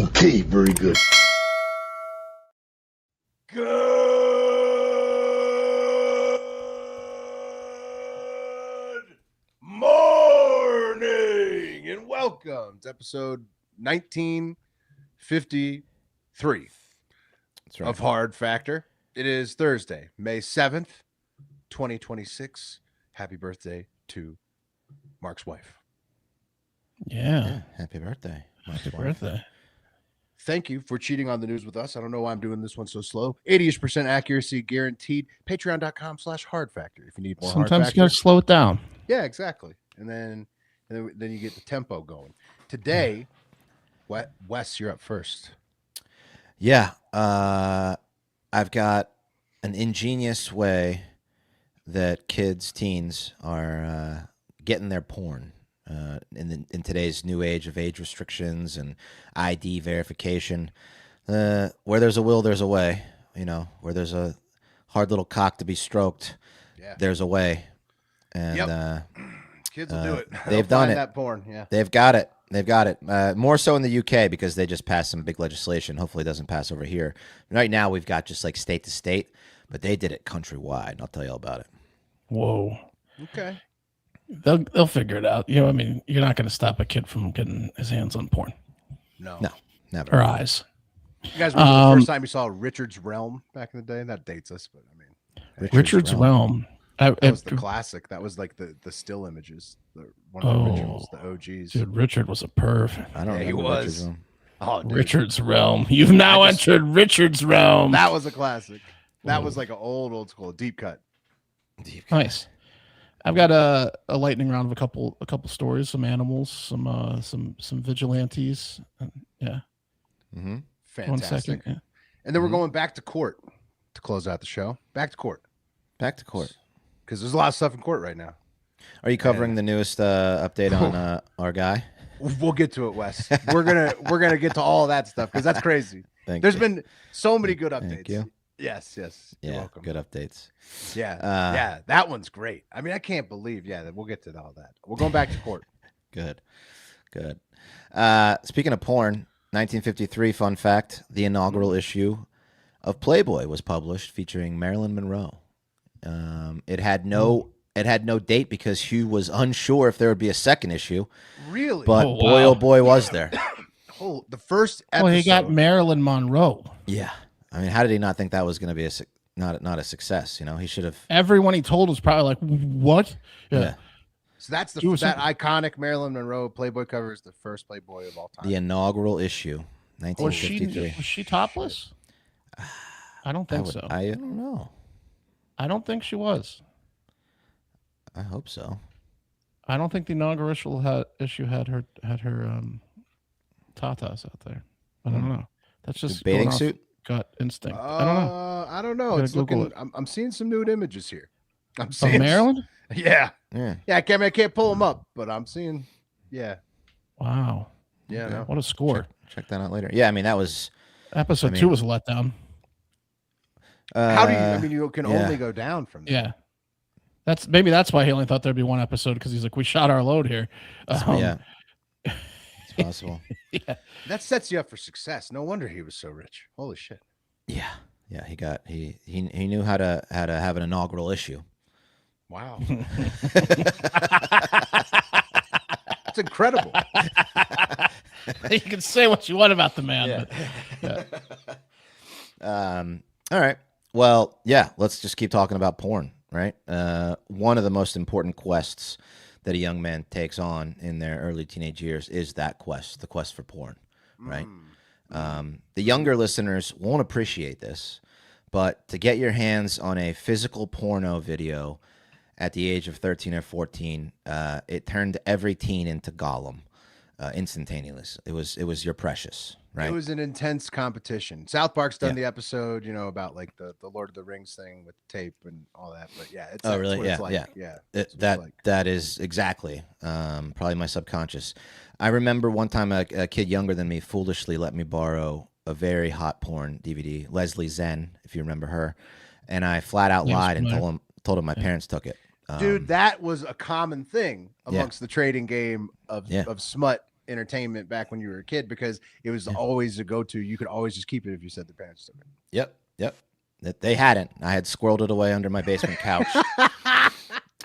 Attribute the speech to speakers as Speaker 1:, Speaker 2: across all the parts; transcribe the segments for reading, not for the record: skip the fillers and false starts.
Speaker 1: Okay, very good.
Speaker 2: Good morning and welcome to episode 1953 of Hard Factor. It is Thursday, May 7th, 2026. Happy birthday to Mark's wife.
Speaker 3: Yeah.
Speaker 4: Happy birthday.
Speaker 3: Happy birthday.
Speaker 2: Thank you for cheating on the news with us. I don't know why I'm doing this one so slow. 80% accuracy guaranteed. Patreon.com/hardfactor if you need more.
Speaker 3: Sometimes you got to slow it down.
Speaker 2: Yeah, exactly. And then you get the tempo going. Today, Wes, you're up first.
Speaker 4: Yeah. I've got an ingenious way that teens are getting their porn in today's new age of age restrictions and ID verification. Where there's a will, there's a way. You know, where there's a hard little cock to be stroked, there's a way. And
Speaker 2: kids will do it.
Speaker 4: They've done it.
Speaker 2: That porn, yeah.
Speaker 4: They've got it. They've got it. More so in the UK because they just passed some big legislation. Hopefully it doesn't pass over here. Right now we've got just like state to state, but they did it countrywide. I'll tell you all about it.
Speaker 3: Whoa.
Speaker 2: Okay.
Speaker 3: They'll figure it out. You know, I mean, you're not going to stop a kid from getting his hands on porn.
Speaker 2: No,
Speaker 4: never.
Speaker 3: Or eyes.
Speaker 2: You guys remember the first time you saw Richard's Realm back in the day? That dates us, but I mean,
Speaker 3: Richard's Realm.
Speaker 2: That was the classic. That was like the still images. One of the originals, the OGs.
Speaker 3: Dude, Richard was a perv.
Speaker 4: I don't know.
Speaker 2: He was.
Speaker 3: Richard's Realm. You've now entered Richard's Realm.
Speaker 2: That was a classic. That was like an old school deep cut.
Speaker 3: Nice. I've got a lightning round of a couple stories, some animals, some vigilantes. Yeah.
Speaker 4: Mm-hmm.
Speaker 2: Fantastic.
Speaker 3: 1 second. Yeah.
Speaker 2: And then we're going back to court to close out the show. Back to court. Because there's a lot of stuff in court right now.
Speaker 4: Are you covering the newest update on our guy?
Speaker 2: We'll get to it, Wes. We're gonna get to all of that stuff because that's crazy. There's been so many good updates.
Speaker 4: Thank you.
Speaker 2: Yes. You're welcome.
Speaker 4: Good updates.
Speaker 2: Yeah, that one's great. I mean, I can't believe. Yeah, we'll get to all that. We're going back to court.
Speaker 4: Good. Speaking of porn, 1953 fun fact: the inaugural issue of Playboy was published featuring Marilyn Monroe. It had no date because Hugh was unsure if there would be a second issue.
Speaker 2: Really?
Speaker 4: But boy, oh boy, was there.
Speaker 2: The first episode.
Speaker 3: Well, he got Marilyn Monroe.
Speaker 4: Yeah. I mean, how did he not think that was going to be not a success? You know, he should have.
Speaker 3: Everyone he told was probably like, "What?" Yeah.
Speaker 2: So that's that iconic Marilyn Monroe Playboy cover is the first Playboy of all time.
Speaker 4: The inaugural issue, 1953.
Speaker 3: Was she topless? I don't think so.
Speaker 4: I don't know.
Speaker 3: I don't think she was.
Speaker 4: I hope so.
Speaker 3: I don't think the inaugural issue had her tatas out there. I don't know. That's just
Speaker 4: the bathing suit.
Speaker 3: Gut instinct. I don't know.
Speaker 2: I don't know. It's
Speaker 3: Google
Speaker 2: looking. I'm seeing some nude images here. I'm
Speaker 3: Of
Speaker 2: seeing
Speaker 3: Maryland?
Speaker 2: Yeah.
Speaker 4: Yeah.
Speaker 2: I can't pull them up, but I'm seeing. Yeah.
Speaker 3: Wow.
Speaker 2: Yeah. No.
Speaker 3: What a score.
Speaker 4: Check that out later. Yeah, I mean that was
Speaker 3: episode 2 was a letdown.
Speaker 2: How do you? I mean, you can only go down from there.
Speaker 3: Yeah. That's why he only thought there'd be one episode because he's like, we shot our load here.
Speaker 4: Yeah. It's possible.
Speaker 3: Yeah.
Speaker 2: That sets you up for success. No wonder he was so rich. Holy shit.
Speaker 4: Yeah. Yeah. He knew how to have an inaugural issue.
Speaker 2: Wow. That's incredible.
Speaker 3: You can say what you want about the man.
Speaker 4: Yeah. All right. Well, yeah, let's just keep talking about porn, right? One of the most important quests that a young man takes on in their early teenage years is that quest, the quest for porn, right? The younger listeners won't appreciate this, but to get your hands on a physical porno video at the age of 13 or 14, it turned every teen into Gollum instantaneously. It was your precious, right?
Speaker 2: It was an intense competition. South Park's done the episode, about like the Lord of the Rings thing with the tape and all that. But yeah, it's
Speaker 4: really?
Speaker 2: What
Speaker 4: Yeah,
Speaker 2: it's like.
Speaker 4: yeah. That is exactly probably my subconscious. I remember one time a kid younger than me foolishly let me borrow a very hot porn DVD, Leslie Zen, if you remember her, and I flat out lied and told him my parents took it.
Speaker 2: Dude, that was a common thing amongst the trading game of smut entertainment back when you were a kid because it was always a go-to. You could always just keep it if you said the parents took it.
Speaker 4: Yep. They hadn't. I had squirreled it away under my basement couch.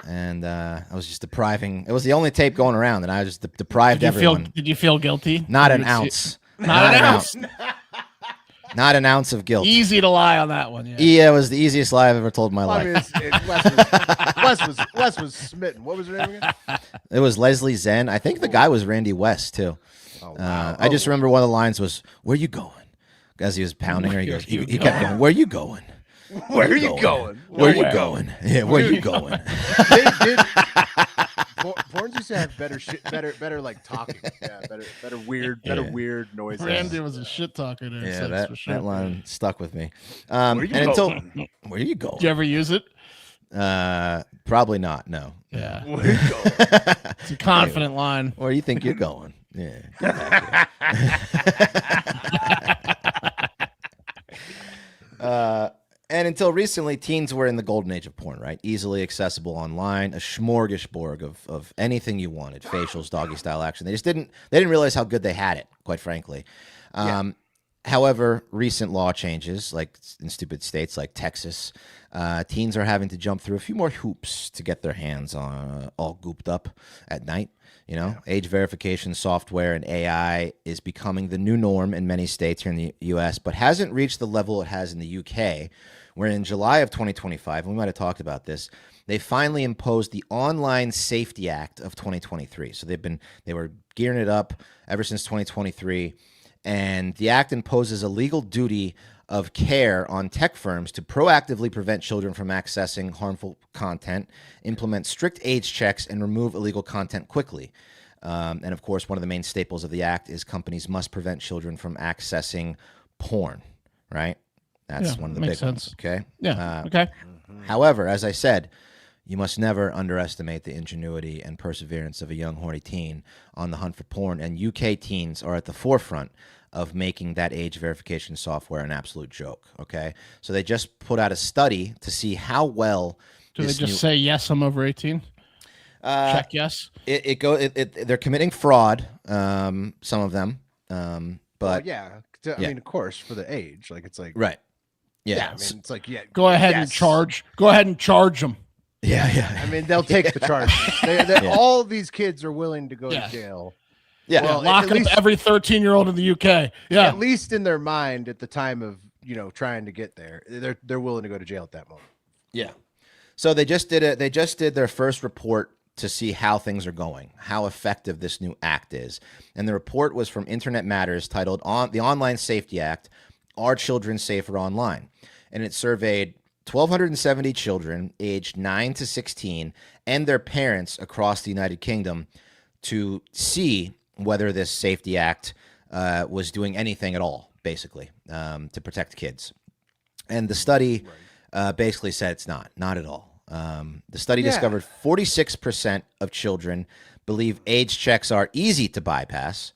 Speaker 4: And I was just depriving. It was the only tape going around, and I just deprived everyone.
Speaker 3: Did you feel guilty?
Speaker 4: Not an ounce.
Speaker 3: Not an ounce.
Speaker 4: Not an ounce of guilt.
Speaker 3: Easy to lie on that one. Yeah.
Speaker 4: Yeah, it was the easiest lie I've ever told in my
Speaker 2: Well, I
Speaker 4: life.
Speaker 2: mean, Wes was smitten. What was her name again?
Speaker 4: It was Leslie Zen. I think the guy was Randy West too.
Speaker 2: Oh, wow.
Speaker 4: I just remember one of the lines was, "Where you going?" As he was pounding her, he kept going, "Where you going?
Speaker 2: Where are you going?
Speaker 4: Where you going? Yeah, where you going?"
Speaker 2: They did. Porns used to have better shit, better like talking. Yeah, better weird noises.
Speaker 3: Randy was a shit talker there.
Speaker 4: Yeah,
Speaker 3: sex, for sure.
Speaker 4: that line stuck with me.
Speaker 2: Where are you going?
Speaker 4: Where you going?
Speaker 3: Did you ever use it?
Speaker 4: Probably not. No.
Speaker 3: Yeah.
Speaker 2: Where are you going?
Speaker 3: It's a confident line.
Speaker 4: Where you think you're going? Yeah. Get back here. And until recently, teens were in the golden age of porn, right? Easily accessible online, a smorgasbord of anything you wanted, facials, doggy style action. They didn't realize how good they had it, quite frankly. However, recent law changes, like in stupid states like Texas, teens are having to jump through a few more hoops to get their hands on all gooped up at night. Age verification software and AI is becoming the new norm in many states here in the U.S., but hasn't reached the level it has in the U.K., where in July of 2025, and we might have talked about this, they finally imposed the Online Safety Act of 2023. So they were gearing it up ever since 2023, and the act imposes a legal duty of care on tech firms to proactively prevent children from accessing harmful content, implement strict age checks, and remove illegal content quickly. And of course, one of the main staples of the act is companies must prevent children from accessing porn, right? That's one of the big ones, okay?
Speaker 3: Yeah, okay.
Speaker 4: However, as I said, you must never underestimate the ingenuity and perseverance of a young, horny teen on the hunt for porn, and UK teens are at the forefront of making that age verification software an absolute joke, okay? So they just put out a study to see how well...
Speaker 3: Do they just say, yes, I'm over 18? Check yes?
Speaker 4: They're committing fraud, some of them, but...
Speaker 2: I mean, of course, for the age. Like, it's like...
Speaker 4: Right.
Speaker 2: Yeah, I mean, it's like,
Speaker 3: Go ahead and charge. Go ahead and charge them.
Speaker 4: Yeah.
Speaker 2: I mean, they'll take the charge. All these kids are willing to go to jail.
Speaker 4: Yeah.
Speaker 3: Well, lock up every 13-year-old in the UK. Yeah.
Speaker 2: At least in their mind at the time of, trying to get there, they're willing to go to jail at that moment.
Speaker 4: Yeah. So they just did their first report to see how things are going, how effective this new act is. And the report was from Internet Matters titled The Online Safety Act, Are Children Safer Online? And it surveyed 1,270 children aged 9 to 16 and their parents across the United Kingdom to see whether this Safety Act was doing anything at all, basically, to protect kids. And the study basically said it's not at all. The study discovered 46% of children believe age checks are easy to bypass,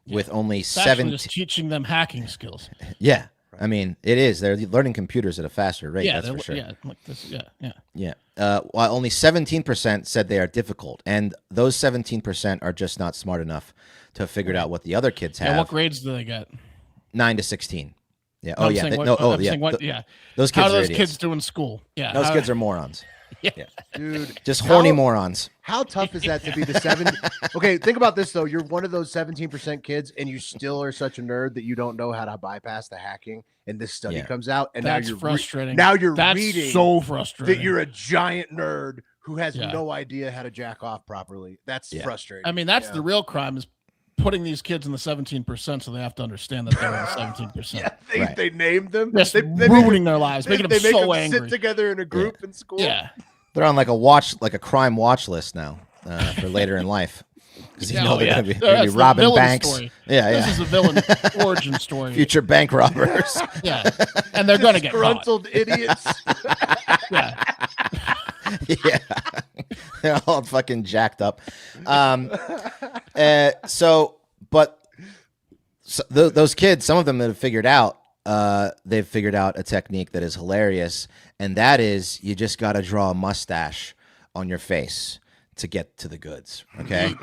Speaker 4: with only 7.
Speaker 3: Just teaching them hacking skills.
Speaker 4: Yeah. I mean, it is. They're learning computers at a faster rate. That's for sure.
Speaker 3: Yeah, like this. Yeah.
Speaker 4: While only 17% said they are difficult, and those 17% are just not smart enough to have figured out what the other kids have.
Speaker 3: And what grades do they get?
Speaker 4: 9 to 16. Yeah.
Speaker 3: Those kids
Speaker 4: Those
Speaker 3: How
Speaker 4: kids
Speaker 3: do
Speaker 4: are
Speaker 3: those
Speaker 4: idiots.
Speaker 3: kids do in school? Yeah.
Speaker 4: Those kids are morons.
Speaker 3: Yeah.
Speaker 2: Dude,
Speaker 4: Just horny morons.
Speaker 2: how tough is that to be the 7? Okay, think about this though. You're one of those 17% kids, and you still are such a nerd that you don't know how to bypass the hacking. And this study comes out, and
Speaker 3: That's
Speaker 2: now you're
Speaker 3: frustrating.
Speaker 2: now you're
Speaker 3: That's
Speaker 2: reading
Speaker 3: so frustrating.
Speaker 2: that you're a giant nerd who has no idea how to jack off properly. That's frustrating.
Speaker 3: I mean, that's the real crime is putting these kids in the 17%, so they have to understand that they're in the 17%.
Speaker 2: They named them.
Speaker 3: Just
Speaker 2: they
Speaker 3: ruining their lives, making them
Speaker 2: make
Speaker 3: so
Speaker 2: them
Speaker 3: angry.
Speaker 2: sit together in a group in school.
Speaker 3: Yeah.
Speaker 4: They're on like a crime watch list now for later in life. Because they're going to be robbing banks.
Speaker 3: Story.
Speaker 4: This
Speaker 3: is a villain origin story.
Speaker 4: Future bank robbers.
Speaker 3: Yeah, and they're going to get
Speaker 2: disgruntled idiots.
Speaker 3: Yeah,
Speaker 4: They're all fucking jacked up. Those kids, some of them have figured out. They've figured out a technique that is hilarious, and that is you just got to draw a mustache on your face to get to the goods. Okay.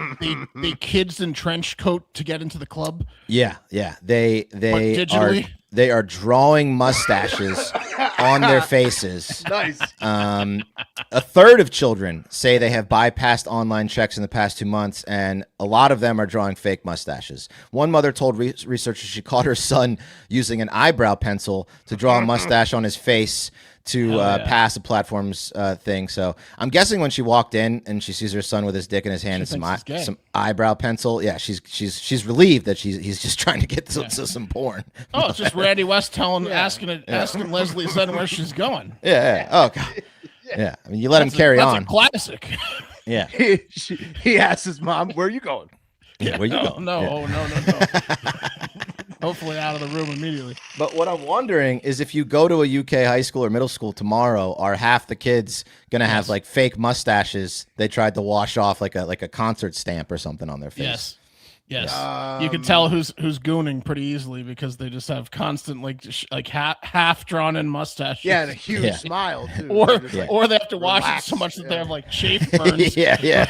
Speaker 3: The kids in trench coat to get into the club.
Speaker 4: Yeah. They
Speaker 3: digitally?
Speaker 4: are drawing mustaches on their faces.
Speaker 2: Nice.
Speaker 4: A third of children say they have bypassed online checks in the past 2 months, and a lot of them are drawing fake mustaches. One mother told researchers she caught her son using an eyebrow pencil to draw a mustache on his face to pass a platform's thing. So I'm guessing when she walked in and she sees her son with his dick in his hand and some eyebrow pencil, yeah, she's relieved that he's just trying to get to some porn.
Speaker 3: Oh, it's just Randy West asking Leslie's son where she's going.
Speaker 4: Yeah. Oh God. Yeah. I mean, you let him carry on.
Speaker 3: That's a classic.
Speaker 4: Yeah.
Speaker 2: He asks his mom, "Where are you going?"
Speaker 4: Yeah. Where you going?
Speaker 3: No. Hopefully out of the room immediately.
Speaker 4: But what I'm wondering is if you go to a UK high school or middle school tomorrow, are half the kids gonna have like fake mustaches they tried to wash off like a concert stamp or something on their face?
Speaker 3: Yes. You can tell who's gooning pretty easily because they just have constant like half drawn in mustaches.
Speaker 2: Yeah, and a huge smile too.
Speaker 3: Or they have to wash it so much that they have like chafe burns.
Speaker 4: yeah.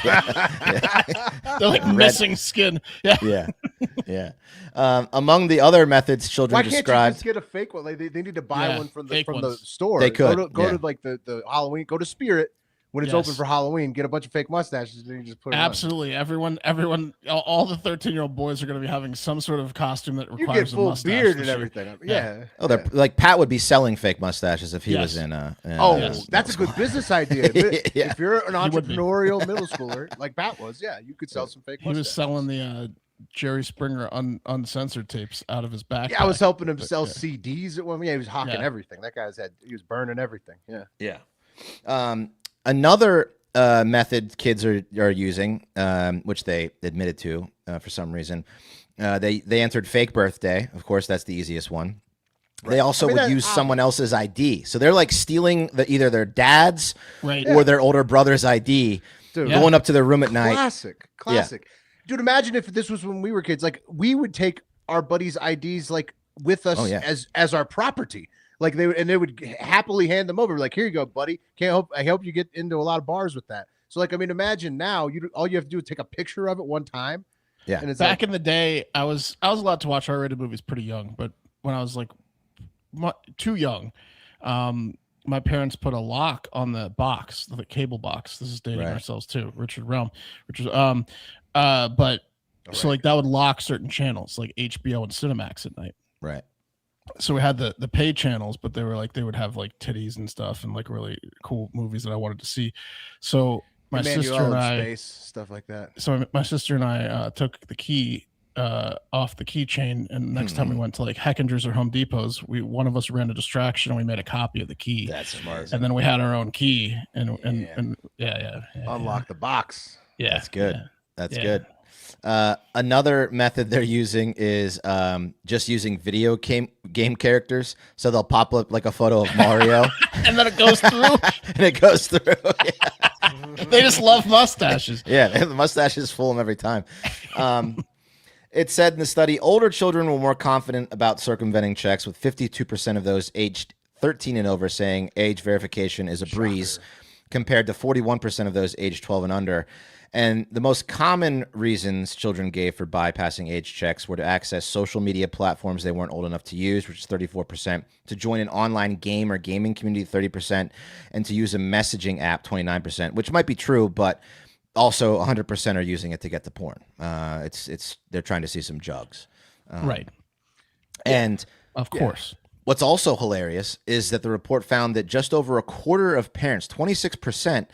Speaker 3: They're like missing skin.
Speaker 4: Yeah. Among the other methods children described.
Speaker 2: Why can't you just get a fake one? Like they need to buy one from the store.
Speaker 4: They could
Speaker 2: go to like the Halloween. Go to Spirit when it's open for Halloween. Get a bunch of fake mustaches and you just put it
Speaker 3: Absolutely. On. Everyone, all the 13-year-old boys are going to be having some sort of costume that requires
Speaker 2: you get full
Speaker 3: a mustache
Speaker 2: beard and everything. Yeah.
Speaker 4: Oh, they're like Pat would be selling fake mustaches if he was in.
Speaker 2: That's a good business idea. If you're an entrepreneurial middle schooler like Pat was, you could sell some fake mustaches.
Speaker 3: He was selling the Jerry Springer uncensored tapes out of his backpack.
Speaker 2: Yeah, I was helping him sell CDs at one. Yeah, he was hawking everything. That guy's he was burning everything. Yeah.
Speaker 4: Another method kids are using, which they admitted to for some reason, they entered fake birthday. Of course, that's the easiest one. Right. They also would use someone else's ID. So they're like stealing either their dad's or their older brother's ID, going up to their room at night.
Speaker 2: Classic. Yeah. Dude, imagine if this was when we were kids. Like we would take our buddies' IDs like with us as our property. Like they would happily hand them over. Like, here you go, buddy. I hope you get into a lot of bars with that. So like, I mean, imagine now all you have to do is take a picture of it one time.
Speaker 4: Yeah.
Speaker 3: And it's back in the day, I was allowed to watch R-rated movies pretty young, but when I was like too young, my parents put a lock on the box, the cable box. This is dating ourselves too, Richard Realm. So like that would lock certain channels like HBO and Cinemax at night.
Speaker 4: Right.
Speaker 3: So we had the paid channels, but they would have like titties and stuff and like really cool movies that I wanted to see. So my sister and I,
Speaker 2: stuff like that.
Speaker 3: So my sister and I took the key off the keychain, and next time we went to like Heckinger's or Home Depot's, one of us ran a distraction and we made a copy of the key.
Speaker 4: That's smart.
Speaker 3: And then we had our own key and
Speaker 2: unlock the box.
Speaker 3: Yeah,
Speaker 4: that's good. That's good. Another method they're using is just using video game characters. So they'll pop up like a photo of Mario.
Speaker 3: And then it goes through.
Speaker 4: And it goes through.
Speaker 3: They just love mustaches.
Speaker 4: Yeah, the mustaches fool them every time. It said in the study, older children were more confident about circumventing checks, with 52% of those aged 13 and over saying age verification is a breeze, compared to 41% of those aged 12 and under. And the most common reasons children gave for bypassing age checks were to access social media platforms they weren't old enough to use, which is 34%, to join an online game or gaming community, 30%, and to use a messaging app, 29%, which might be true, but also 100% are using it to get to porn. They're trying to see some jugs.
Speaker 3: Right.
Speaker 4: And
Speaker 3: of course.
Speaker 4: What's also hilarious is that the report found that just over a quarter of parents, 26%,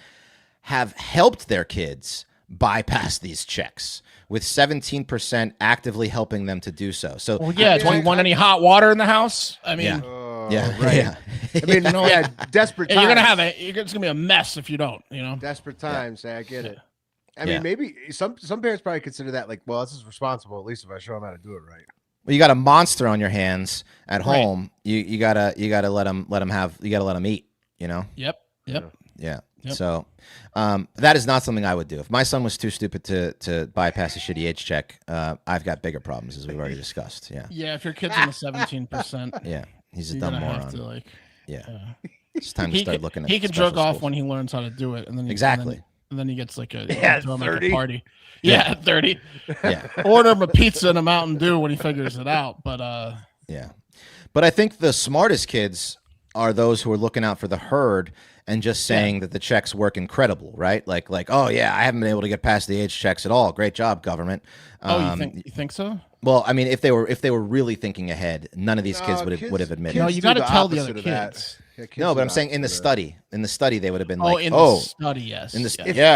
Speaker 4: have helped their kids bypass these checks, with 17% actively helping them to do so. So,
Speaker 3: do you want any hot water in the house? I mean,
Speaker 2: right. I mean, desperate times.
Speaker 3: You're gonna have it. It's gonna be a mess if you don't.
Speaker 2: Desperate times. I get it. I mean, maybe some parents probably consider that like, well, this is responsible. At least if I show them how to do it right.
Speaker 4: Well, you got a monster on your hands at home. You gotta let them have. You gotta let them eat.
Speaker 3: Yep.
Speaker 4: Yeah. So that is not something I would do. If my son was too stupid to bypass a shitty age check, I've got bigger problems, as we've already discussed. Yeah.
Speaker 3: Yeah. If your kid's in the 17%,
Speaker 4: yeah, he's a dumb moron. It's time to start looking at.
Speaker 3: He can jerk off when he learns how to do it, and then and then he gets like a
Speaker 2: 30
Speaker 3: party. Yeah, 30.
Speaker 4: Yeah.
Speaker 3: Order him a pizza and a Mountain Dew when he figures it out. But
Speaker 4: yeah. But I think the smartest kids are those who are looking out for the herd and just saying that the checks work incredible, right? Like, oh yeah, I haven't been able to get past the age checks at all. Great job, government.
Speaker 3: You think so?
Speaker 4: Well, I mean, if they were really thinking ahead, none of these kids would have admitted.
Speaker 3: No, you got to tell the other kids.
Speaker 2: Yeah,
Speaker 4: no, but I'm saying in the study, they would have been
Speaker 3: the study, yes.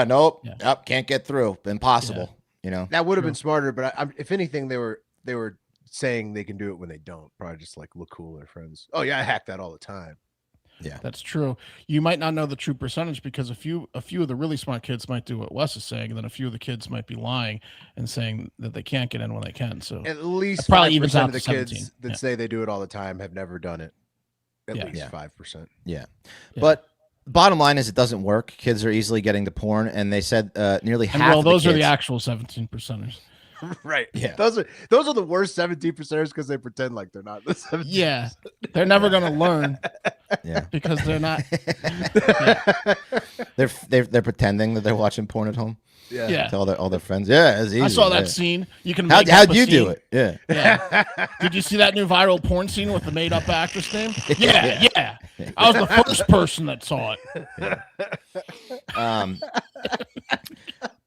Speaker 4: Nope, can't get through, impossible. You know,
Speaker 2: that would have been smarter. But if anything, they were saying they can do it when they don't. Probably just like look cool, their friends. Oh yeah, I hack that all the time.
Speaker 4: Yeah,
Speaker 3: that's true. You might not know the true percentage because a few of the really smart kids might do what Wes is saying, and then a few of the kids might be lying and saying that they can't get in when they can. So
Speaker 2: at least
Speaker 3: probably evens out
Speaker 2: of the kids that say they do it all the time have never done it. At least 5%.
Speaker 4: Yeah, but bottom line is it doesn't work. Kids are easily getting to porn, and they said nearly half.
Speaker 3: Well, those
Speaker 4: are
Speaker 3: the actual 17%ers.
Speaker 2: Right. Yeah. Those are the worst 17%ers because they pretend like they're not the 17%.
Speaker 3: Yeah. They're never gonna learn.
Speaker 4: Yeah.
Speaker 3: Because they're not.
Speaker 4: They're pretending that they're watching porn at home.
Speaker 2: Yeah.
Speaker 4: To all their friends. Yeah, it's easy.
Speaker 3: I saw that scene. You can.
Speaker 4: How'd you do it? Yeah.
Speaker 3: Yeah. Did you see that new viral porn scene with the made up actress name? Yeah. I was the first person that saw it.
Speaker 4: Yeah.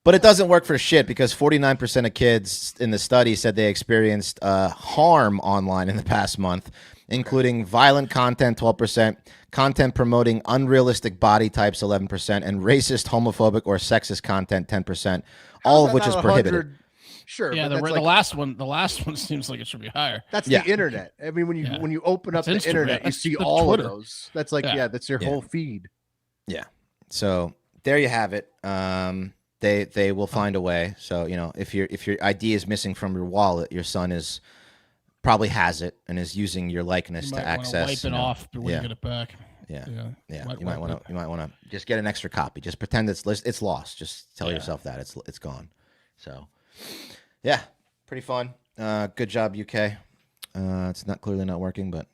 Speaker 4: But it doesn't work for shit because 49% of kids in the study said they experienced harm online in the past month, including violent content, 12%, content promoting unrealistic body types, 11%, and racist, homophobic, or sexist content, 10%, all of which is prohibited.
Speaker 3: Sure. Yeah, the last one seems like it should be higher.
Speaker 2: That's the internet. I mean, when you open up the internet, you see all Twitter. Of those. That's like, that's your whole feed.
Speaker 4: Yeah. So there you have it. They will find a way. So, if your ID is missing from your wallet, your son probably has it and is using your likeness to access.
Speaker 3: Wipe it off when you get it back.
Speaker 4: Yeah. You might want to just get an extra copy. Just pretend it's lost. Just tell yourself that it's gone. So, yeah, pretty fun. Good job, UK. It's clearly not working, but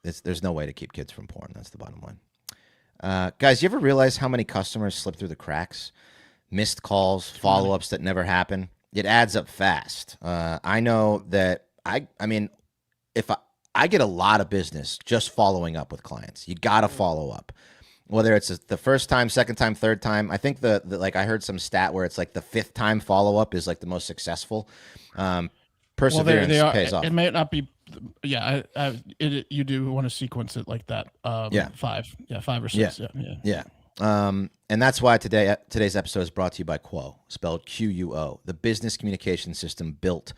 Speaker 4: there's no way to keep kids from porn. That's the bottom line. Guys, you ever realize how many customers slip through the cracks? Missed calls, follow-ups that never happen. It adds up fast. I know that I mean, if I get a lot of business just following up with clients. You got to follow up. Whether it's the first time, second time, third time. I think the like I heard some stat where it's like the fifth time follow-up is like the most successful. Perseverance pays off.
Speaker 3: It may not be you do want to sequence it like that. 5 or 6.
Speaker 4: Yeah. And that's why today's episode is brought to you by Quo, spelled Quo, the business communication system built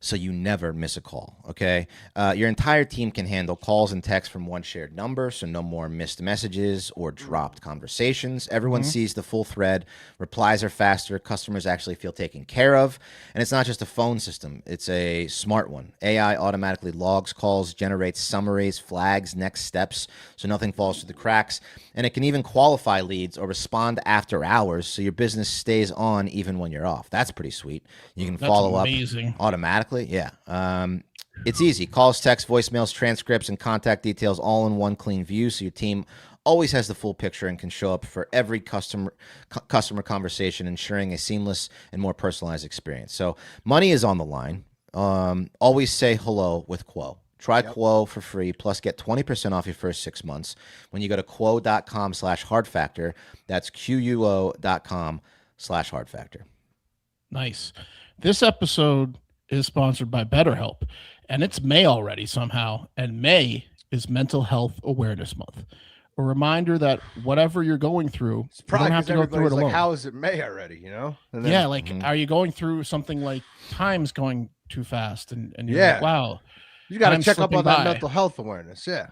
Speaker 4: so you never miss a call, okay? Your entire team can handle calls and texts from one shared number, so no more missed messages or dropped conversations. Everyone sees the full thread. Replies are faster. Customers actually feel taken care of. And it's not just a phone system. It's a smart one. AI automatically logs calls, generates summaries, flags, next steps, so nothing falls through the cracks. And it can even qualify leads or respond after hours, so your business stays on even when you're off. That's pretty sweet. You can follow up automatically. Yeah. It's easy. Calls, texts, voicemails, transcripts, and contact details all in one clean view, so your team always has the full picture and can show up for every customer conversation, ensuring a seamless and more personalized experience. So money is on the line. Always say hello with Quo. Try Quo for free, plus get 20% off your first 6 months when you go to quo.com/hardfactor. That's quo.com/hardfactor.
Speaker 3: Nice. This episode is sponsored by BetterHelp, and it's May already somehow, and May is Mental Health Awareness Month. A reminder that whatever you're going through, you don't have to go through it alone.
Speaker 2: Like, how is it May already, And then,
Speaker 3: are you going through something like time's going too fast, and you're like, wow.
Speaker 2: You got to check up on that mental health awareness.
Speaker 3: Yeah.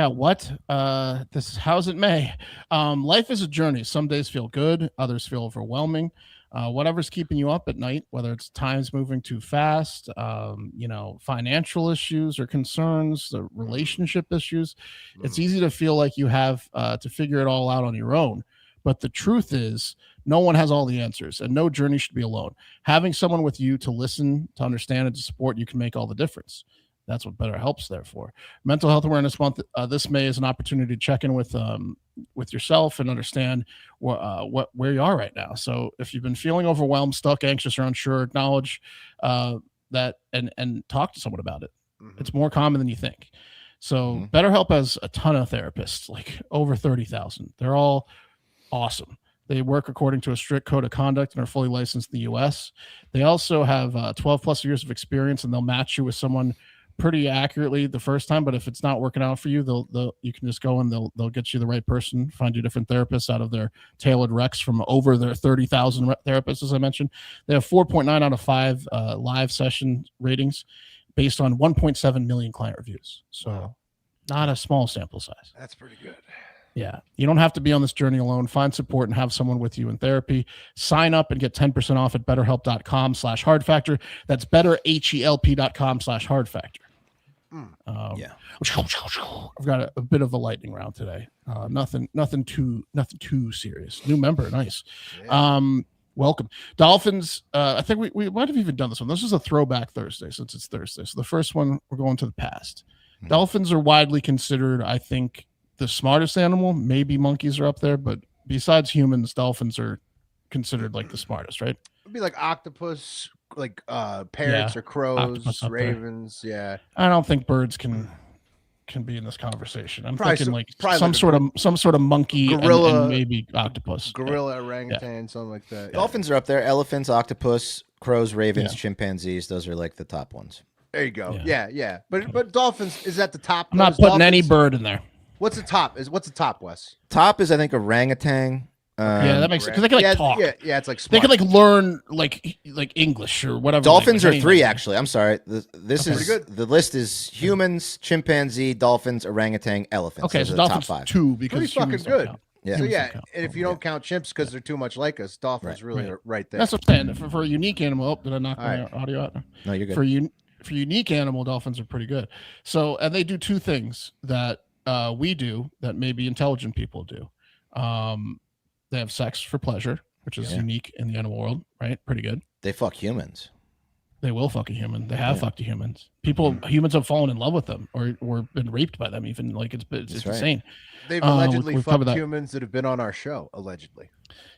Speaker 3: What? How's it May? Life is a journey. Some days feel good. Others feel overwhelming. Whatever's keeping you up at night, whether it's time's moving too fast, financial issues or concerns, the relationship issues, it's easy to feel like you have to figure it all out on your own. But the truth is, no one has all the answers, and no journey should be alone. Having someone with you to listen, to understand, and to support you can make all the difference. That's what BetterHelp's there for. Mental Health Awareness Month this May is an opportunity to check in with yourself and understand where you are right now. So if you've been feeling overwhelmed, stuck, anxious, or unsure, acknowledge that and talk to someone about it. Mm-hmm. It's more common than you think. So BetterHelp has a ton of therapists, like over 30,000. They're all awesome. They work according to a strict code of conduct and are fully licensed in the U.S. They also have 12 plus years of experience, and they'll match you with someone pretty accurately the first time. But if it's not working out for you, you can just go and they'll get you the right person, find you different therapists out of their tailored recs from over their 30,000 therapists, as I mentioned. They have 4.9 out of 5 live session ratings based on 1.7 million client reviews. So not a small sample size.
Speaker 2: That's pretty good.
Speaker 3: Yeah. You don't have to be on this journey alone. Find support and have someone with you in therapy. Sign up and get 10% off at betterhelp.com/hardfactor. That's betterhelp.com/hardfactor.
Speaker 4: Yeah.
Speaker 3: I've got a bit of a lightning round today. Nothing too serious. New member. Nice. Yeah. Welcome. Dolphins. I think we might have even done this one. This is a throwback Thursday since it's Thursday. So the first one, we're going to the past. Mm-hmm. Dolphins are widely considered, I think, the smartest animal. Maybe monkeys are up there, but besides humans, dolphins are considered like the smartest, right?
Speaker 2: It'd be like octopus, like parrots or crows, ravens. Yeah.
Speaker 3: I don't think birds can be in this conversation. I'm thinking some sort of monkey, gorilla, and maybe octopus,
Speaker 2: gorilla, orangutan, something like that.
Speaker 4: Dolphins are up there. Elephants, octopus, crows, ravens, chimpanzees. Those are like the top ones.
Speaker 2: There you go. Yeah. But dolphins is at the top.
Speaker 3: I'm not putting any bird in there.
Speaker 2: What's the top? What's the top, Wes?
Speaker 4: Top is, I think, orangutan.
Speaker 3: That makes sense because they can talk.
Speaker 2: Yeah, it's like smart.
Speaker 3: They can learn like English or whatever.
Speaker 4: Dolphins are 3 actually. I'm sorry. This is the list is humans, chimpanzee, dolphins, orangutan, elephants.
Speaker 3: Okay, so dolphins top 5. 2 because
Speaker 2: pretty fucking good.
Speaker 4: Yeah.
Speaker 2: So and if you don't count chimps because they're too much like us, dolphins really are right there.
Speaker 3: That's what I'm saying. For a unique animal, did I knock my audio out?
Speaker 4: No, you're good.
Speaker 3: For unique animal, dolphins are pretty good. So and they do 2 things that we do that maybe intelligent people do. They have sex for pleasure, which is unique in the animal world, right? Pretty good.
Speaker 4: They fuck humans.
Speaker 3: They will fuck a human. They have fucked humans. Humans have fallen in love with them or been raped by them. Even it's insane.
Speaker 2: They've allegedly fucked humans that have been on our show. Allegedly.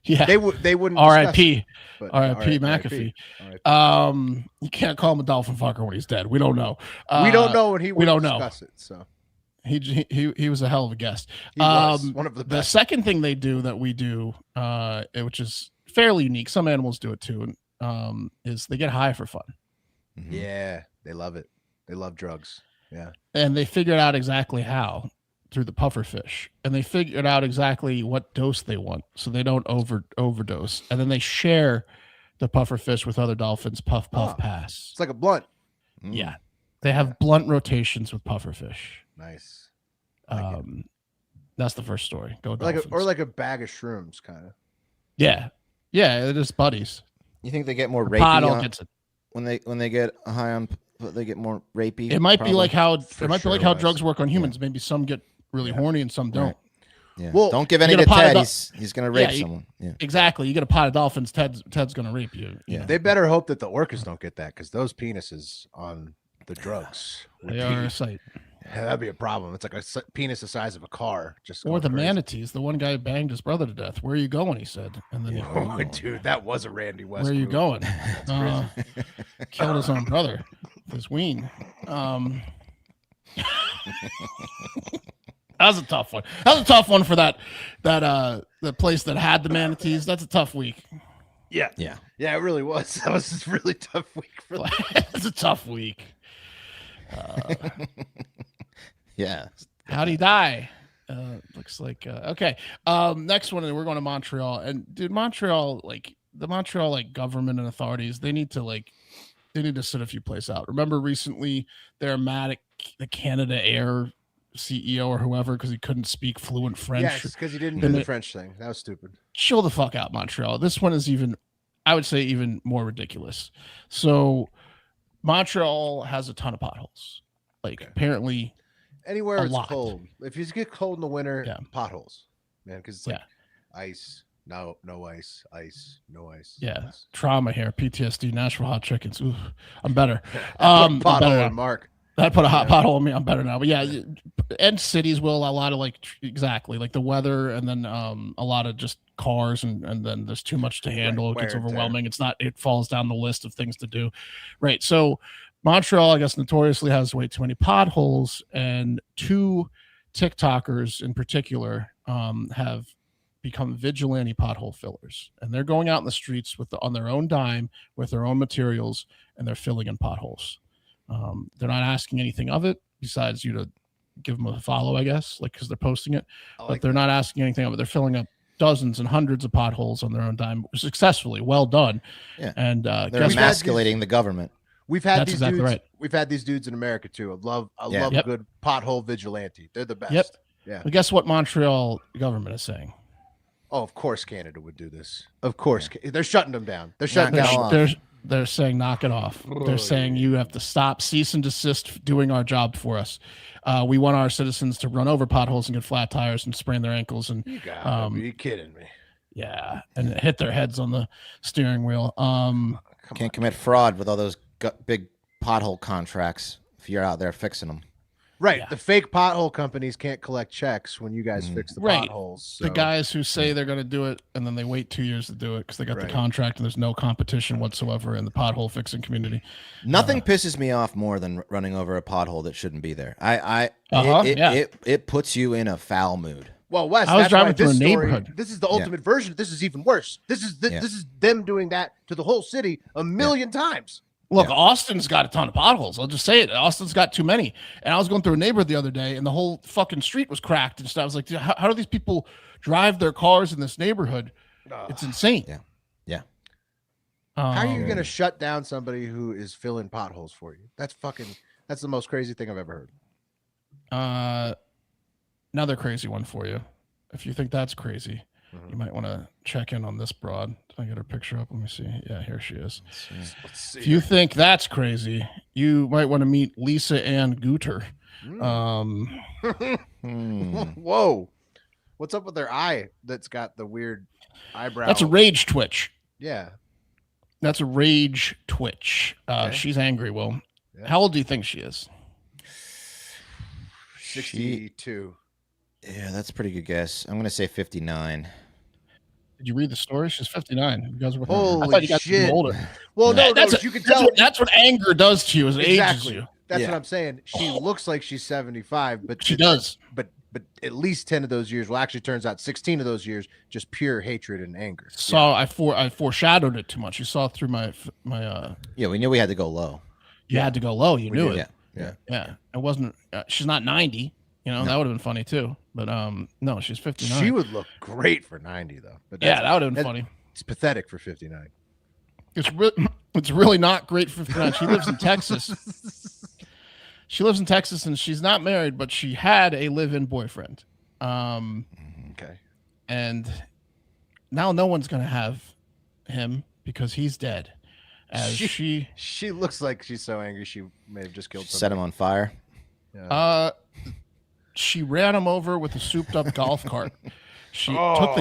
Speaker 3: Yeah.
Speaker 2: They wouldn't.
Speaker 3: R.I.P. R.I.P. McAfee. You can't call him a dolphin fucker when he's dead. We don't know.
Speaker 2: We don't know, and
Speaker 3: we don't
Speaker 2: discuss it. So.
Speaker 3: He was a hell of a guest.
Speaker 2: He was one of the best.
Speaker 3: The second thing they do that we do, which is fairly unique, some animals do it too, is they get high for fun.
Speaker 2: Mm-hmm. Yeah, they love it. They love drugs. Yeah,
Speaker 3: and they figured out exactly how through the pufferfish, and they figured out exactly what dose they want, so they don't overdose, and then they share the pufferfish with other dolphins. Puff, pass.
Speaker 2: It's like a blunt.
Speaker 3: Yeah, they have blunt rotations with pufferfish.
Speaker 2: Nice.
Speaker 3: That's the first story. Go
Speaker 2: Dolphins. Like a bag of shrooms, kind of.
Speaker 3: Yeah, it is buddies.
Speaker 4: You think they get more rapey when they get high on? They get more rapey.
Speaker 3: It might be like how drugs work on humans. Maybe some get really horny and some don't.
Speaker 4: Right. Yeah. Well, don't give any to Ted. He's gonna rape someone. Yeah.
Speaker 3: Exactly. You get a pot of dolphins. Ted's gonna rape you.
Speaker 4: Yeah.
Speaker 2: They better hope that the orcas don't get that because those penises on the drugs.
Speaker 3: They are a sight.
Speaker 2: Yeah, that'd be a problem. It's like a penis the size of a car.
Speaker 3: Or the manatees. The one guy banged his brother to death. Where are you going? He said. And then
Speaker 2: dude, that was a Randy West.
Speaker 3: Where are you going? Killed his own brother. His ween. That was a tough one. That was a tough one for that the place that had the manatees. That's a tough week.
Speaker 2: Yeah, it really was. That was a really tough week for them.
Speaker 3: It's a tough week.
Speaker 4: Yeah.
Speaker 3: How'd he die? Looks like okay. Next one, we're going to Montreal, and dude, Montreal, the Montreal government and authorities, they need to sit a few places out. Remember recently they're mad at the Canada Air CEO or whoever because he couldn't speak fluent French.
Speaker 2: Yes, because he didn't do the French thing. That was stupid.
Speaker 3: Chill the fuck out, Montreal. This one is I would say even more ridiculous. So Montreal has a ton of potholes. Apparently
Speaker 2: anywhere it's cold. If you get cold in the winter, potholes, man, because it's ice, no ice, no ice.
Speaker 3: Yeah, trauma here, PTSD, Nashville hot chickens. Ooh, I'm better.
Speaker 2: Pothole on Mark.
Speaker 3: That put a hot pothole on me. I'm better now. But yeah, and cities will a lot of exactly like the weather, and then a lot of just cars, and then there's too much to handle. It gets overwhelming. It falls down the list of things to do. Right. So Montreal, I guess, notoriously has way too many potholes, and 2 TikTokers in particular have become vigilante pothole fillers, and they're going out in the streets on their own dime with their own materials, and they're filling in potholes. They're not asking anything of it besides you to give them a follow, I guess, because they're posting it, but they're not asking anything of it. They're filling up dozens and hundreds of potholes on their own dime successfully. Well done.
Speaker 4: Yeah.
Speaker 3: And
Speaker 4: they're emasculating the government.
Speaker 2: We've had these dudes. Right. We've had these dudes in America too. I love a good pothole vigilante. They're the best.
Speaker 3: Yep.
Speaker 2: Yeah.
Speaker 3: Well, guess what Montreal government is saying?
Speaker 2: Oh, of course Canada would do this. Of course. They're shutting them down. They're shutting down.
Speaker 3: They're saying knock it off. They're saying you have to stop, cease and desist doing our job for us. We want our citizens to run over potholes and get flat tires and sprain their ankles. And
Speaker 2: you gotta be kidding me.
Speaker 3: Yeah, and hit their heads on the steering wheel.
Speaker 4: Can't commit fraud with all those big pothole contracts if you're out there fixing them.
Speaker 2: Right. Yeah. The fake pothole companies can't collect checks when you guys fix the potholes. So.
Speaker 3: The guys who say they're going to do it and then they wait 2 years to do it because they got the contract and there's no competition whatsoever in the pothole fixing community.
Speaker 4: Nothing pisses me off more than running over a pothole that shouldn't be there. It puts you in a foul mood.
Speaker 2: Well, Wes,
Speaker 3: I was driving through a neighborhood.
Speaker 2: This is the ultimate version. This is even worse. This is them doing that to the whole city a million times.
Speaker 3: Look, Austin's got a ton of potholes. I'll just say it. Austin's got too many. And I was going through a neighborhood the other day, and the whole fucking street was cracked and stuff. I was like, how do these people drive their cars in this neighborhood? It's insane.
Speaker 4: Yeah.
Speaker 2: How are you going to shut down somebody who is filling potholes for you? That's the most crazy thing I've ever heard.
Speaker 3: Another crazy one for you. If you think that's crazy, you might want to check in on this broad. Did I get her picture up? Let me see. Yeah, here she is. Let's see. If you think that's crazy, you might want to meet Lisa Ann Guter.
Speaker 2: Whoa. What's up with their eye that's got the weird eyebrow?
Speaker 3: That's a rage twitch.
Speaker 2: Yeah.
Speaker 3: That's a rage twitch. She's angry, Will. Yeah. How old do you think she is?
Speaker 2: 62.
Speaker 4: Yeah, that's a pretty good guess. I'm going to say 59.
Speaker 3: Did you read the story? She's 59. You guys were
Speaker 2: holy shit.
Speaker 3: Older.
Speaker 2: Well, you can tell.
Speaker 3: That's what anger does to you. Is it ages you.
Speaker 2: That's what I'm saying. She looks like she's 75, but
Speaker 3: she does.
Speaker 2: But at least 10 of those years, well, actually turns out 16 of those years, just pure hatred and anger.
Speaker 3: I foreshadowed it too much. You saw through my
Speaker 4: Yeah, we knew we had to go low.
Speaker 3: You had to go low. You knew it.
Speaker 4: Yeah.
Speaker 3: It wasn't. She's not 90. That would have been funny too. But no, she's 59.
Speaker 2: She would look great for 90 though. But
Speaker 3: that would have been funny.
Speaker 2: It's pathetic for 59.
Speaker 3: It's really not great for 59. She lives in Texas. She lives in Texas and she's not married, but she had a live-in boyfriend.
Speaker 2: Okay.
Speaker 3: And now no one's gonna have him because he's dead. As she
Speaker 2: looks like she's so angry she may have just killed somebody.
Speaker 4: Set him on fire.
Speaker 2: Yeah.
Speaker 3: She ran him over with a souped-up golf cart. She took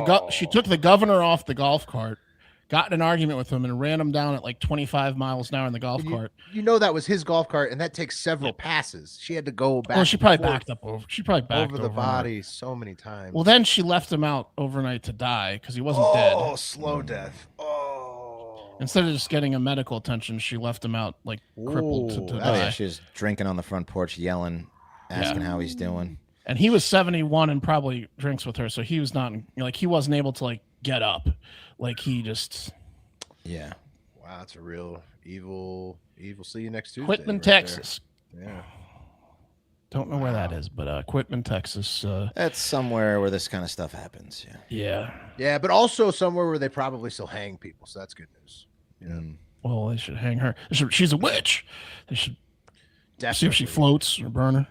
Speaker 3: the governor off the golf cart, got in an argument with him, and ran him down at like 25 miles an hour in the golf cart.
Speaker 2: That was his golf cart, and that takes several passes. She had to go back.
Speaker 3: Oh, she probably backed up over. She probably backed
Speaker 2: over the body so many times.
Speaker 3: Well, then she left him out overnight to die because he wasn't dead.
Speaker 2: Oh, slow death. Oh.
Speaker 3: Instead of just getting a medical attention, she left him out like crippled to die.
Speaker 4: Yeah, she was drinking on the front porch, yelling, asking how he's doing.
Speaker 3: And he was 71 and probably drinks with her, so he was not he wasn't able to get up, he just.
Speaker 4: Yeah.
Speaker 2: Wow, that's a real evil. See you next Tuesday.
Speaker 3: Quitman, Texas.
Speaker 2: There. Yeah.
Speaker 3: Don't know where that is, but Quitman, Texas.
Speaker 4: That's somewhere where this kind of stuff happens.
Speaker 3: Yeah.
Speaker 2: Yeah, but also somewhere where they probably still hang people, so that's good news. Yeah.
Speaker 3: Well, they should hang her. She's a witch. They should
Speaker 2: definitely
Speaker 3: see if she floats or burn her.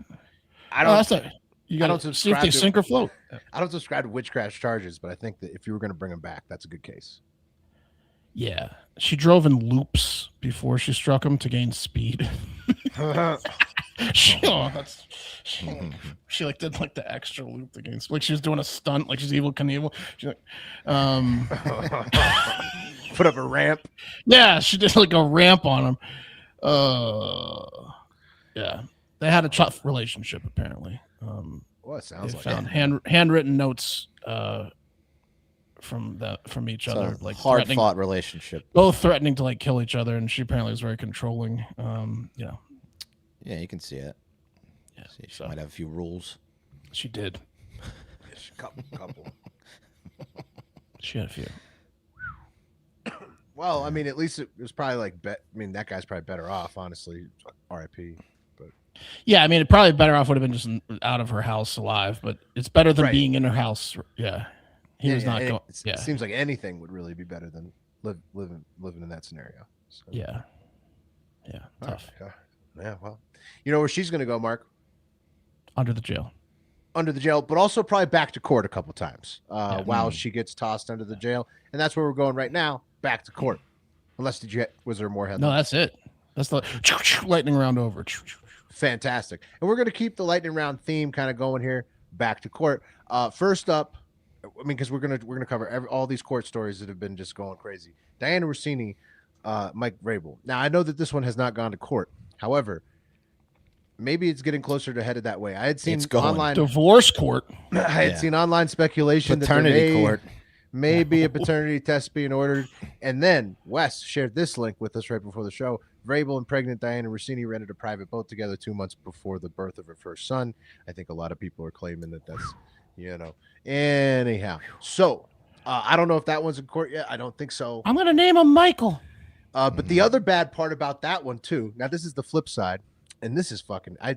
Speaker 2: I don't.
Speaker 3: You got to see if they sink or float.
Speaker 2: I don't subscribe to witchcraft charges, but I think that if you were going to bring them back, that's a good case.
Speaker 3: Yeah, she drove in loops before she struck him to gain speed. she did the extra loop to gain speed. She was doing a stunt, she's Evel Knievel. She's
Speaker 2: put up a ramp.
Speaker 3: Yeah, she did a ramp on him. Yeah. They had a tough relationship apparently.
Speaker 2: Well, it sounds like
Speaker 3: found handwritten notes from each other, like
Speaker 4: hard fought relationship.
Speaker 3: Both threatening to like kill each other, and she apparently was very controlling.
Speaker 4: Yeah, you can see it.
Speaker 3: Yeah,
Speaker 4: she might have a few rules.
Speaker 3: She did.
Speaker 2: Couple.
Speaker 3: She had a few.
Speaker 2: Well, I mean, at least it was probably like I mean, that guy's probably better off, honestly. R.I.P. But
Speaker 3: yeah, I mean, it probably better off would have been just out of her house alive, but it's better than being in her house. Yeah, he was not going.
Speaker 2: It seems like anything would really be better than living in that scenario. So.
Speaker 3: Yeah, tough.
Speaker 2: Yeah, well, you know where she's going to go, Mark?
Speaker 3: Under the jail,
Speaker 2: but also probably back to court a couple times while she gets tossed under the jail, and that's where we're going right now. Back to court. Unless was there more headlines?
Speaker 3: No, that's it. That's the lightning round over.
Speaker 2: Fantastic. And we're going to keep the lightning round theme kind of going here. Back to court. First up, I mean, because we're gonna cover all these court stories that have been just going crazy. Dianna Russini, Mike Vrabel. Now I know that this one has not gone to court. However, maybe it's getting closer to headed that way. I had seen online
Speaker 3: divorce court.
Speaker 2: I had seen online speculation
Speaker 4: paternity court.
Speaker 2: Maybe a paternity test being ordered. And then Wes shared this link with us right before the show. Vrabel and pregnant Dianna Russini rented a private boat together 2 months before the birth of her first son. I think a lot of people are claiming that that's, anyhow. So I don't know if that one's in court yet. I don't think so.
Speaker 3: I'm going to name him Michael.
Speaker 2: But the other bad part about that one too, now this is the flip side, and this is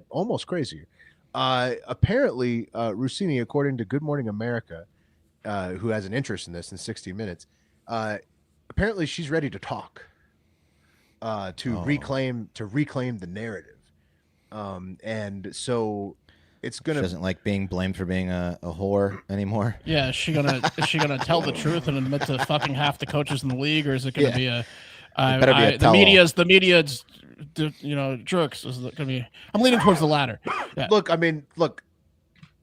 Speaker 2: almost crazier. Apparently, Russini, according to Good Morning America, who has an interest in this in 60 Minutes, apparently she's ready to talk, to reclaim the narrative, and so it's gonna. She
Speaker 4: doesn't like being blamed for being a whore anymore.
Speaker 3: Yeah, is she gonna tell the truth and admit to fucking half the coaches in the league, or is it gonna be the media's jerks? Is it gonna be? I'm leaning towards the latter. Yeah.
Speaker 2: Look.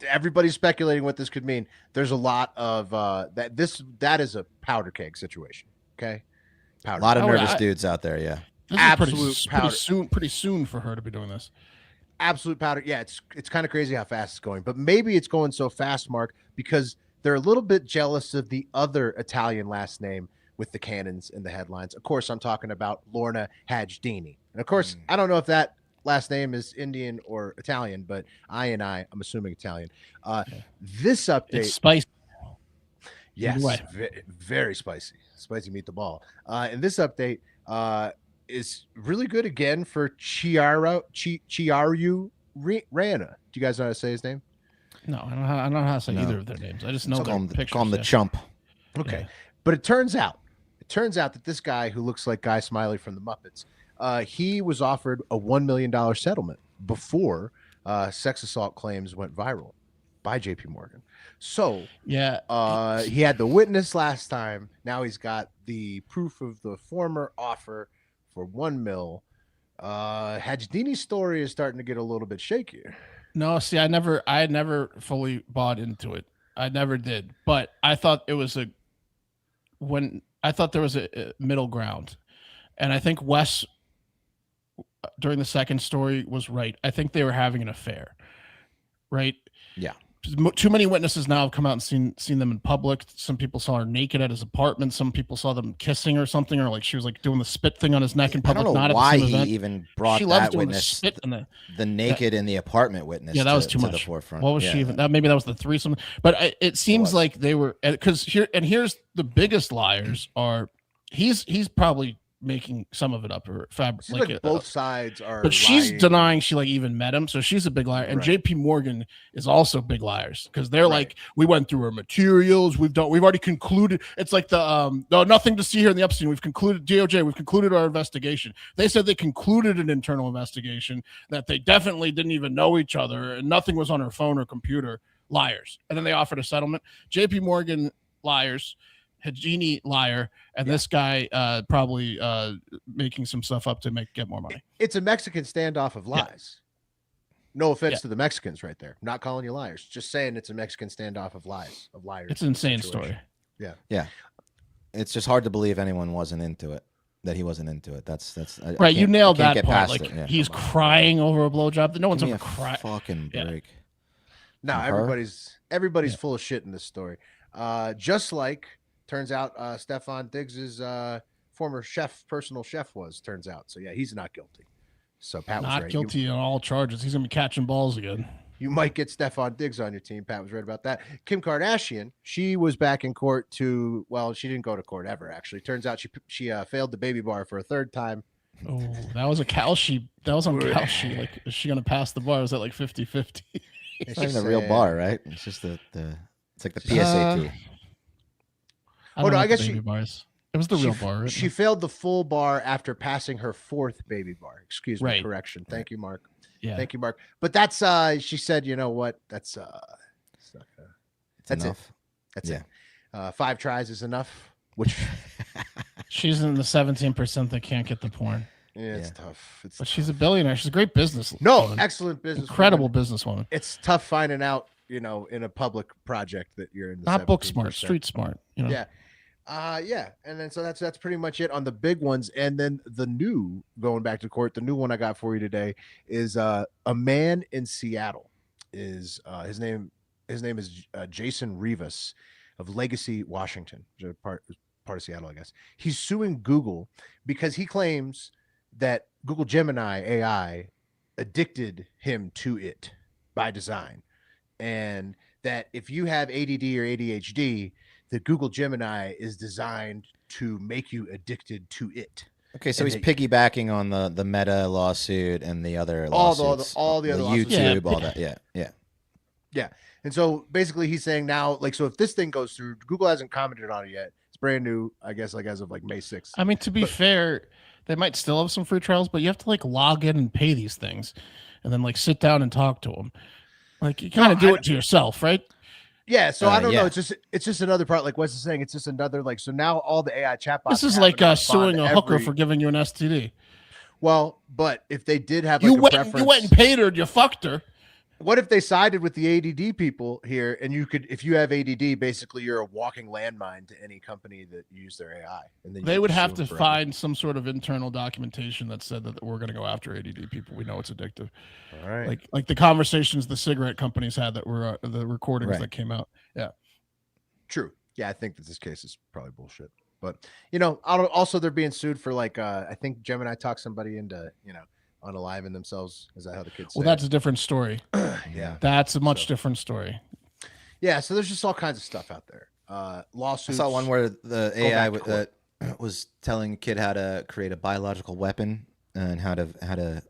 Speaker 2: Everybody's speculating what this could mean. There's a lot of that is a powder keg situation. Okay,
Speaker 4: a lot of nervous dudes out there. Yeah,
Speaker 3: this pretty soon for her to be doing this.
Speaker 2: Absolute powder. Yeah, it's kind of crazy how fast it's going, but maybe it's going so fast, Mark, because they're a little bit jealous of the other Italian last name with the cannons in the headlines. Of course, I'm talking about Lorna Hajdini, and of course, I don't know if that last name is Indian or Italian, but I'm assuming Italian. This update,
Speaker 3: it's spicy.
Speaker 2: Yes, very spicy. Spicy meat the ball. And this update is really good again for Chiaru Rana. Do you guys know how to say his name?
Speaker 3: No, I don't know how to say either of their names. I just know their pictures.
Speaker 4: Call him the chump.
Speaker 2: Okay, yeah. But it turns out that this guy who looks like Guy Smiley from the Muppets, he was offered a $1 million settlement before sex assault claims went viral by JP Morgan. So
Speaker 3: yeah,
Speaker 2: he had the witness last time. Now he's got the proof of the former offer for $1 million. Hajdini's story is starting to get a little bit shakier.
Speaker 3: No, see, I had never fully bought into it. I never did, but I thought there was a middle ground, and I think Wes during the second story was right. I think they were having an affair, right?
Speaker 4: Yeah.
Speaker 3: Too many witnesses now have come out and seen them in public. Some people saw her naked at his apartment. Some people saw them kissing or something, or like she was like doing the spit thing on his neck in public.
Speaker 4: I don't know why he even brought that witness, the naked in the apartment witness.
Speaker 3: Yeah, that was too much.
Speaker 4: To the forefront.
Speaker 3: What was she even? Maybe that was the threesome. But it seems like they were, because here's the biggest liars are. He's probably making some of it up or fabric.
Speaker 2: Both sides are,
Speaker 3: but she's denying she like even met him, so she's a big liar. And JP Morgan is also big liars because they're like, we went through her materials, we've already concluded. It's like the nothing to see here in the Epstein. We've concluded DOJ. We've concluded our investigation. They said they concluded an internal investigation that they definitely didn't even know each other and nothing was on her phone or computer. Liars. And then they offered a settlement. JP Morgan liars. Hajdini liar, and this guy probably making some stuff up to get more money.
Speaker 2: It's a Mexican standoff of lies. No offense to the Mexicans right there. I'm not calling you liars. Just saying it's a Mexican standoff of lies, of liars.
Speaker 3: It's an insane story.
Speaker 2: Yeah.
Speaker 4: Yeah. It's just hard to believe anyone wasn't into it. that he wasn't into it. That's
Speaker 3: right. You nailed that
Speaker 4: get
Speaker 3: part.
Speaker 4: past
Speaker 3: Like
Speaker 4: it. Yeah,
Speaker 3: he's crying over a blowjob. No one's ever crying.
Speaker 4: Fucking break.
Speaker 2: No, everybody's full of shit in this story. Just like turns out Stefan Diggs's former personal chef turns out. So yeah, he's not guilty. So Pat was right.
Speaker 3: Not guilty on all charges. He's gonna be catching balls again.
Speaker 2: You might get Stefan Diggs on your team. Pat was right about that. Kim Kardashian, she was back in court she didn't go to court ever, actually. Turns out she failed the baby bar for a third time.
Speaker 3: Oh, that was a Kalshi. That was on Kalshi. Like, is she going to pass the bar? Was that like 50-50?
Speaker 4: It's not even a real bar, right? It's just it's like the PSAT.
Speaker 2: I guess
Speaker 3: bars. It was the real bar.
Speaker 2: She failed the full bar after passing her fourth baby bar. Excuse me, correction. Thank you, Mark.
Speaker 3: Yeah.
Speaker 2: Thank you, Mark. But that's she said, you know what? That's
Speaker 4: enough.
Speaker 2: It. That's it. 5 tries is enough. Which
Speaker 3: she's in the 17% that can't get the porn.
Speaker 2: Yeah, it's tough.
Speaker 3: But she's a billionaire. She's a great business.
Speaker 2: Excellent business.
Speaker 3: Incredible businesswoman.
Speaker 2: It's tough finding out, in a public project that you're in the
Speaker 3: not book smart, street smart.
Speaker 2: Yeah. And then so that's pretty much it on the big ones. And then going back to court, the new one I got for you today is a man in Seattle. His name is Jason Rivas of Legacy, Washington, part of Seattle, I guess. He's suing Google because he claims that Google Gemini AI addicted him to it by design, and that if you have ADD or ADHD, the Google Gemini is designed to make you addicted to it.
Speaker 4: Okay, so he's piggybacking on the Meta lawsuit and the other lawsuits.
Speaker 2: All the other
Speaker 4: YouTube,
Speaker 2: lawsuits.
Speaker 4: all that. Yeah.
Speaker 2: And so basically he's saying now, like, so if this thing goes through, Google hasn't commented on it yet. It's brand new, I guess, like as of like May 6th.
Speaker 3: I mean, to be fair, they might still have some free trials, but you have to like log in and pay these things and then like sit down and talk to them. Like you kind of do it to yourself, right?
Speaker 2: Yeah, so I don't know. It's just another part. Like Wes is saying, it's just another like. So now all the AI chatbots.
Speaker 3: This is like suing a hooker for giving you an STD.
Speaker 2: Well, but if they did have
Speaker 3: you went and paid her, you fucked her.
Speaker 2: What if they sided with the ADD people here, and if you have ADD, basically you're a walking landmine to any company that use their AI, and then
Speaker 3: they would have to find some sort of internal documentation that said that we're going to go after ADD people. We know it's addictive.
Speaker 2: All right,
Speaker 3: like the conversations the cigarette companies had that were the recordings that came out. Yeah,
Speaker 2: true. Yeah, I think that this case is probably bullshit. But also they're being sued for like I think Gemini talked somebody into unaliving themselves. Is that how the kids say?
Speaker 3: Well, that's a different story.
Speaker 2: Yeah,
Speaker 3: that's a much different story.
Speaker 2: Yeah, so there's just all kinds of stuff out there. Lawsuits.
Speaker 4: I saw one where the AI was telling a kid how to create a biological weapon and how to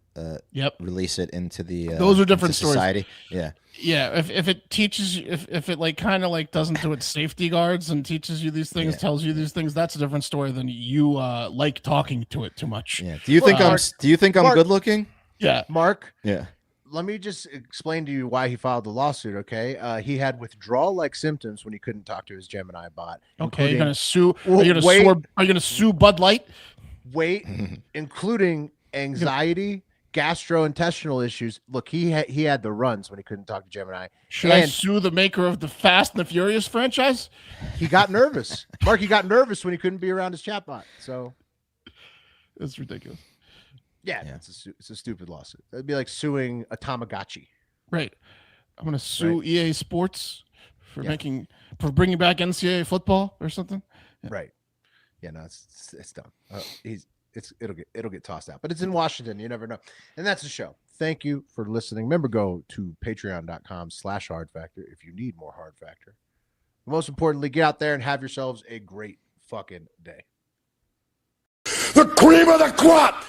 Speaker 4: release it into the
Speaker 3: those are different
Speaker 4: society.
Speaker 3: Stories. Yeah. If it teaches you, if it like kind of like doesn't do its safety guards and teaches you these things, tells you these things, that's a different story than you like talking to it too much.
Speaker 4: Yeah. Do you think I'm good looking?
Speaker 3: Yeah.
Speaker 2: Mark.
Speaker 4: Yeah.
Speaker 2: Let me just explain to you why he filed the lawsuit. Okay. He had withdrawal-like symptoms when he couldn't talk to his Gemini bot.
Speaker 3: Okay. You're gonna sue. Are you gonna sue Bud Light?
Speaker 2: Wait, including anxiety, gastrointestinal issues. Look, he had the runs when he couldn't talk to Gemini.
Speaker 3: Should I sue the maker of the Fast and the Furious franchise?
Speaker 2: He got nervous. Mark, he got nervous when he couldn't be around his chatbot. So
Speaker 3: it's ridiculous.
Speaker 2: Yeah. It's a stupid lawsuit. It'd be like suing a Tamagotchi.
Speaker 3: Right. I'm going to sue EA Sports for bringing back NCAA football or something.
Speaker 2: Yeah. Right. Yeah, no, it's done. It'll get tossed out, but it's in Washington. You never know. And that's the show. Thank you for listening. Remember, go to patreon.com/Hard Factor if you need more Hard Factor. Most importantly, get out there and have yourselves a great fucking day.
Speaker 1: The cream of the crop!